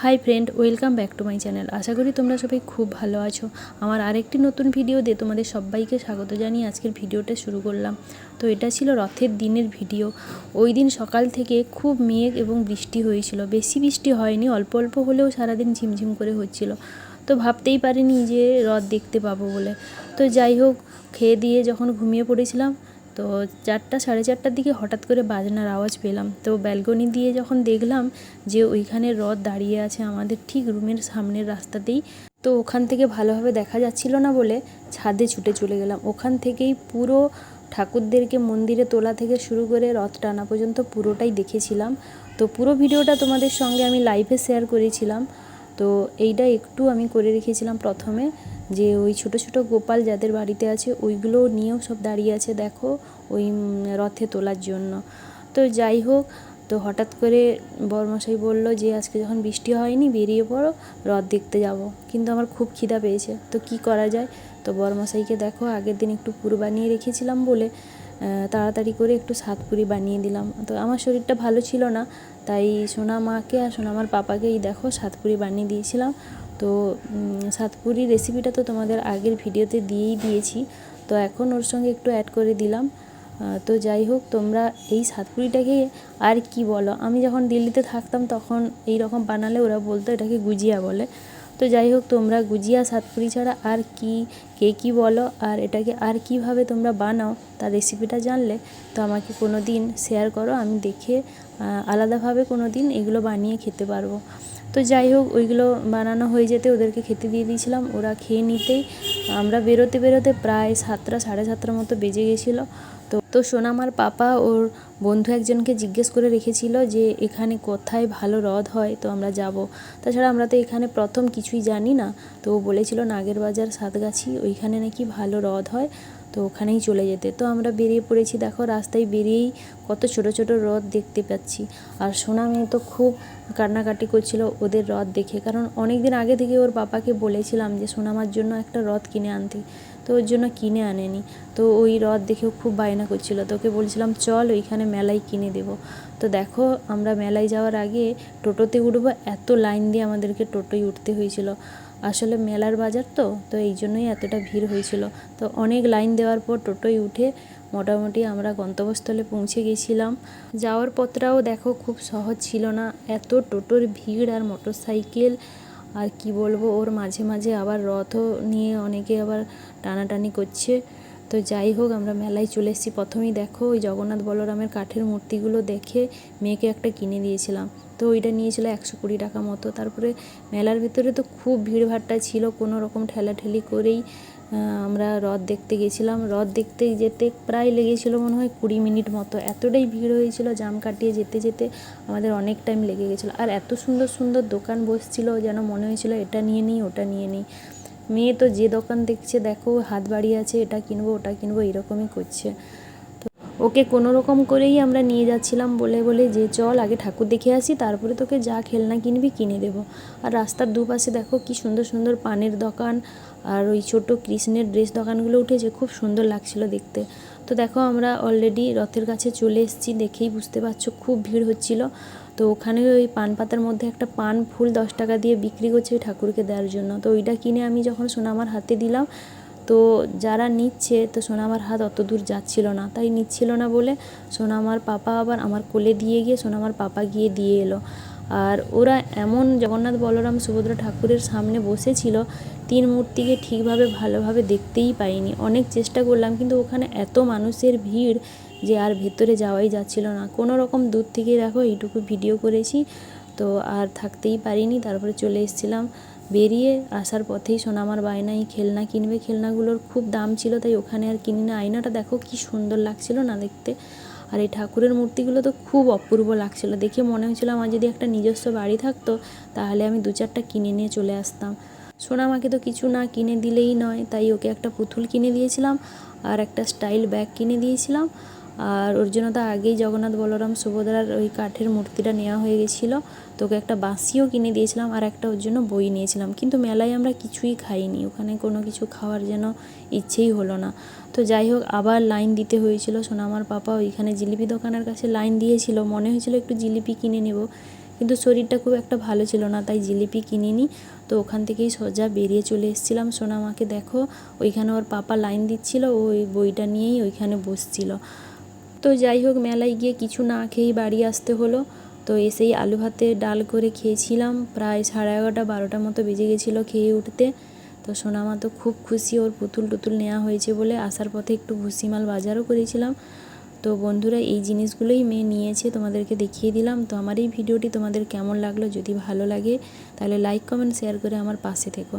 High friend, welcome back to my channel. আশা করি তোমরা সবাই খুব ভালো আছো। আমার আরেকটি নতুন ভিডিও দিয়ে তোমাদের সবাইকে স্বাগত জানিয়ে আজকের ভিডিওটা শুরু করলাম। তো এটা ছিল রথের দিনের ভিডিও। ওই দিন সকাল থেকে খুব মেঘ এবং বৃষ্টি হয়েছিল। বেশি বৃষ্টি হয়নি, অল্প অল্প হলেও সারাদিন ঝিমঝিম করে হচ্ছিল। তো ভাবতেই পারিনি যে রথ দেখতে পাবো বলে। তো যাই হোক, খেয়ে দিয়ে যখন ঘুমিয়ে পড়েছিলাম, তো 4টা সাড়ে 4টার দিকে হঠাৎ করে বাজনার আওয়াজ পেলাম। তো ব্যালকনি দিয়ে যখন দেখলাম যে ওইখানে রথ দাঁড়িয়ে আছে আমাদের ঠিক রুমের সামনের রাস্তাতেই, তো ওখান থেকে ভালোভাবে দেখা যাচ্ছিল না বলে ছাদে ছুটে চলে গেলাম। ওখান থেকেই পুরো ঠাকুরদেরকে মন্দিরে তোলা থেকে শুরু করে রথ টানা পর্যন্ত পুরোটাই দেখেছিলাম। তো পুরো ভিডিওটা তোমাদের সঙ্গে আমি লাইভে শেয়ার করেছিলাম। তো এইটা একটু আমি করে রেখেছিলাম প্রথমে, যে ওই ছোট ছোট গোপাল যাদের বাড়িতে আছে ওইগুলো নিয়েও সব দাঁড়িয়ে আছে দেখো ওই রথে তোলার জন্য। তো যাই হোক, তো হঠাৎ করে বরমশাই বলল যে আজকে যখন বৃষ্টি হয়নি বেরিয়ে পড়ো, রথ দেখতে যাব। কিন্তু আমার খুব খিদা পেয়েছে, তো কি করা যায়। তো বরমশাইকে দেখো আগের দিন একটু পুর বানিয়ে রেখেছিলাম বলে তাড়াতাড়ি করে একটু সাতপুরি বানিয়ে দিলাম। তো আমার শরীরটা ভালো ছিল না, তাই সোনা মাকে আর সোনামার পাপাকেই দেখো সাতপুরি বানিয়ে দিয়েছিলাম। তো সাতপুরি রেসিপিটা তো তোমাদের আগের ভিডিওতে দিয়েই দিয়েছি, তো এখন ওর সঙ্গে একটু অ্যাড করে দিলাম। তো যাই হোক, তোমরা এই সাতপুরিটাকে আর কি বলো? আমি যখন দিল্লিতে থাকতাম তখন এই রকম বানালে ওরা বলতো এটাকে গুজিয়া বলে। তো যাই হোক, তোমরা গুজিয়া সাতপুরি ছাড়া আর কি কে কী বলো, আর এটাকে আর কিভাবে তোমরা বানাও তার রেসিপিটা জানলে তো আমাকে কোনো দিন শেয়ার করো, আমি দেখে আলাদাভাবে কোনো দিন এগুলো বানিয়ে খেতে পারবো। তো যাই হোক, ওইগুলো বানানো হয়ে যেতে ওদেরকে খেতে দিয়ে দিয়েছিলাম। ওরা খেয়ে নিতেই আমরা বেরোতে বেরোতে প্রায় 7টা সাড়ে 7টার মতো বেজে গেছিলো। তো সোনামার পাপা ওর বন্ধু একজনকে জিজ্ঞেস করে রেখেছিল যে এখানে কোথায় ভালো রথ হয়, তো আমরা যাব। তাছাড়া আমরা তো এখানে প্রথম কিছুই জানি না। তো ও বলেছিল নাগেরবাজার সাতগাছি ওইখানে নাকি ভালো রথ হয়, তো ওখানেই চলে যেতে। তো আমরা বেরিয়ে পড়েছি। দেখো রাস্তায় বেরিয়েই কত ছোট ছোট রথ দেখতে পাচ্ছি। আর সোনা মেয়ে তো খুব কান্নাকাটি করছিল ওদের রথ দেখে, কারণ অনেক দিন আগে থেকে ওর পাপাকে বলেছিলাম যে সোনামার জন্য একটা রথ কিনে আনতে, তো ওর জন্য কিনে আনেনি। তো ওই রথ দেখেও খুব বায়না করছিল, তো ওকে বলছিলাম চল ওইখানে মেলায় কিনে দেবো। তো দেখো আমরা মেলায় যাওয়ার আগে টোটোতে উঠবো, এত লাইন দিয়ে আমাদেরকে টোটোয় উঠতে হয়েছিল। আসলে মেলার বাজার তো এই জন্যই এতটা ভিড় হয়েছিল। তো অনেক লাইন দেওয়ার পর টোটোয় উঠে মোটামুটি আমরা গন্তব্যস্থলে পৌঁছে গেছিলাম। যাওয়ার পথটাও দেখো খুব সহজ ছিল না, এত টোটোর ভিড় আর মোটর সাইকেল, আর কি বলবো, ওর মাঝে মাঝে আবার রথও নিয়ে অনেকে আবার টানাটানি করছে। তো যাই হোক, আমরা মেলায় চলে এসেছি। প্রথমেই দেখো ওই জগন্নাথ বলরামের কাঠের মূর্তিগুলো দেখে মেয়েকে একটা কিনে দিয়েছিলাম। তো ওইটা নিয়েছিল 120 টাকা মতো। তারপরে মেলার ভিতরে তো খুব ভিড়ভাট্টা ছিল, কোনো রকম ঠেলাঠেলি করেই আমরা রথ দেখতে গেছিলাম। রথ দেখতে যেতে প্রায় লেগেছিল মনে হয় 20 মিনিট মতো, এতটাই ভিড় হয়েছিল, জাম কাটিয়ে যেতে যেতে আমাদের অনেক টাইম লেগে গেছিলো। আর এত সুন্দর সুন্দর দোকান বসছিল, যেন মনে হয়েছিল এটা নিয়ে নিই ওটা নিয়ে নিই। মেয়ে তো যে দোকান দেখছে দেখো হাত বাড়িয়ে আছে, এটা কিনবো ওটা কিনবো এরকমই করছে। তো ওকে কোনো রকম করেই আমরা নিয়ে যাচ্ছিলাম, বলে বলে যে চল আগে ঠাকুর দেখে আসি, তারপরে তোকে যা খেলনা কিনবি কিনে দেবো। আর রাস্তার দুপাশে দেখো কি সুন্দর সুন্দর পানের দোকান আর ওই ছোট কৃষ্ণের ড্রেস দোকানগুলো উঠেছে, খুব সুন্দর লাগছিল দেখতে। তো দেখো আমরা অলরেডি রথের কাছে চলে এসেছি, দেখেই বুঝতে পারছো খুব ভিড় হচ্ছিল। তো ওখানে ওই পান পাতার মধ্যে একটা পান ফুল 10 টাকা দিয়ে বিক্রি করছে ওই ঠাকুরকে দেওয়ার জন্য। তো ওইটা কিনে আমি যখন সোনামার হাতে দিলাম, তো যারা নিচ্ছে তো সোনামার হাত অত দূর যাচ্ছিল না, তাই নিচ্ছিল না বলে সোনামার পাপা আবার আমার কোলে দিয়ে গিয়ে সোনামার পাপা গিয়ে দিয়ে এলো। আর ওরা এমন জগন্নাথ বলরাম সুভদ্রা ঠাকুরের সামনে বসেছিল, 3 মূর্তিকে ঠিকভাবে ভালোভাবে দেখতেই পাইনি। অনেক চেষ্টা করলাম, কিন্তু ওখানে এত মানুষের ভিড় যে আর ভেতরে যাওয়াই যাচ্ছিল না। কোনো রকম দূর থেকে দেখো এইটুকু ভিডিও করেছি, তো আর থাকতেই পারিনি। তারপরে চলে এসেছিলাম। বেরিয়ে আসার পথেই সোনামার বায়না এই খেলনা কিনবে, খেলনাগুলোর খুব দাম ছিল তাই ওখানে আর কিনি না। আয়নাটা দেখো কি সুন্দর লাগছিল না দেখতে। আর এই ঠাকুরের মূর্তিগুলো তো খুব অপূর্ব লাগছিল দেখে, মনে হচ্ছিল আমার যদি একটা নিজস্ব বাড়ি থাকতো তাহলে আমি 2-4টা কিনে নিয়ে চলে আসতাম। সোনামাকে তো কিছু না কিনে দিলেই নয়, তাই ওকে একটা পুতুল কিনে দিয়েছিলাম আর একটা স্টাইল ব্যাগ কিনে দিয়েছিলাম। আর ওর জন্য তো আগেই জগন্নাথ বলরাম সুভদ্রার ওই কাঠের মূর্তিটা নেওয়া হয়ে গেছিলো, তো ওকে একটা বাঁশিও কিনে দিয়েছিলাম আর একটা ওর জন্য বই নিয়েছিলাম। কিন্তু মেলায় আমরা কিছুই খাইনি, ওখানে কোনো কিছু খাওয়ার যেন ইচ্ছেই হলো না। তো যাই হোক, আবার লাইন দিতে হয়েছিল। সোনামার পাপা ওইখানে জিলিপি দোকানের কাছে লাইন দিয়েছিল, মনে হয়েছিল একটু জিলিপি কিনে নেব, কিন্তু শরীরটা খুব একটা ভালো ছিল না, তাই জিলিপি কিনিনি। তো ওখান থেকেই সোজা বেরিয়ে চলে এসেছিলাম। সোনামাকে দেখো ওইখানে ওর পাপা লাইন দিচ্ছিল, ও ওই বইটা নিয়েই ওইখানে বসছিল। তো যাই হোক, মেলায় গিয়ে কিছু না খেয়েই বাড়ি আসতে হলো। তো এসেই আলু ভাতে ডাল করে খেয়েছিলাম, প্রায় 11:30 12টার মতো বেজে গেছিলো খেয়ে উঠতে। তো সোনামা তো খুব খুশি, ওর পুতুল টুতুল নেওয়া হয়েছে বলে। আসার পথে একটু ভুসিমাল বাজারও করেছিলাম। তো বন্ধুরা, এই জিনিসগুলোই মেয়ে নিয়েছে, তোমাদেরকে দেখিয়ে দিলাম। তো আমার এই ভিডিওটি তোমাদের কেমন লাগলো, যদি ভালো লাগে তাহলে লাইক কমেন্ট শেয়ার করে আমার পাশে থেকো।